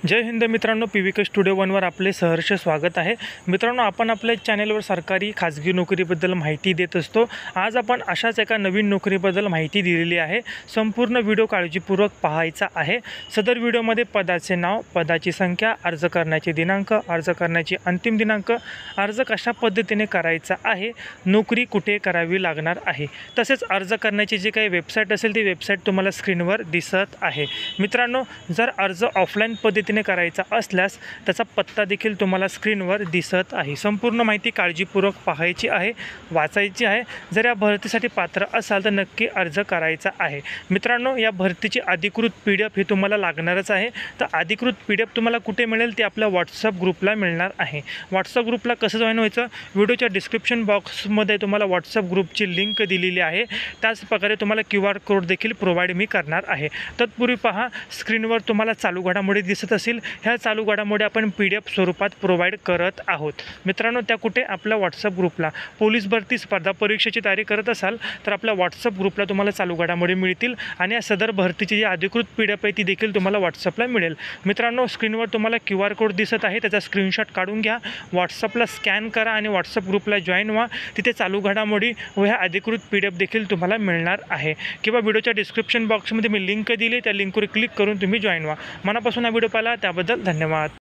जय हिंद मित्रांनो, PVK studio 1वर आपले सहर्ष स्वागत आहे। मित्रांनो, आपण आपल्या चॅनलवर सरकारी खाजगी नोकरीबद्दल माहिती देत असतो। आज आपण अशाच एका नवीन नोकरीबद्दल माहिती दिलेली आहे। संपूर्ण व्हिडिओ काळजीपूर्वक पाहायचा आहे। सदर व्हिडिओमध्ये पदाचे नाव, पदाची संख्या, अर्ज करण्याचे दिनांक, अर्ज करण्याची अंतिम दिनांक, अर्ज कशा पद्धतीने करायचा आहे, नोकरी कुठे करावी लागणार आहे, तसेच अर्ज करण्याची जी काही वेबसाईट असेल ती वेबसाईट तुम्हाला स्क्रीनवर दिसत आहे। मित्रांनो, जर अर्ज ऑफलाईन पद्धतीने करायचा असल्यास त्याचा पत्ता देखील तुम्हाला स्क्रीनवर दिसत आहे। संपूर्ण माहिती काळजीपूर्वक पाहायची आहे, वाचायची आहे। जर या भरतीसाठी पात्र असाल तर नक्की अर्ज करायचा आहे। मित्रांनो, या भरतीची अधिकृत PDF ही तुम्हाला लागणारच आहे। तर अधिकृत PDF तुम्हाला कुठे मिळेल ते आपल्या WhatsApp ग्रुपला मिळणार आहे। WhatsApp ग्रुपला कसं जॉईन व्हायचं, व्हिडिओच्या डिस्क्रिप्शन बॉक्समध्ये तुम्हाला WhatsApp ग्रुपची लिंक दिलेली आहे। त्याच प्रकारे तुम्हाला QR कोड देखील प्रोव्हाइड मी करणार आहे। तत्पूर्वी पहा, स्क्रीनवर तुम्हाला चालू घडामोडी दिसत असेल। ह्या चालू घडामोडी आपण PDF स्वरूपात प्रोव्हाइड करत आहोत। मित्रांनो, त्या कुठे आपल्या WhatsApp ग्रुपला पोलीस भरती स्पर्धा परीक्षेची तयारी करत असाल तर आपल्या WhatsApp ग्रुपला तुम्हाला चालू घडामोडी मिळतील आणि या सदर भरतीची जी अधिकृत PDF आहे ती देखील तुम्हाला WhatsAppला मिळेल। मित्रांनो, स्क्रीनवर तुम्हाला QR कोड दिसत आहे, त्याचा स्क्रीनशॉट काढून घ्या, WhatsAppला स्कॅन करा आणि WhatsApp ग्रुपला जॉईन व्हा। तिथे चालू घडामोडी व ह्या अधिकृत PDF देखील तुम्हाला मिळणार आहे। किंवा व्हिडिओच्या डिस्क्रिप्शन बॉक्समध्ये मी लिंक दिली, त्या लिंकवर क्लिक करून तुम्ही जॉईन व्हा। मनापासून हा व्हिडिओ पाहिला त्याबद्दल धन्यवाद।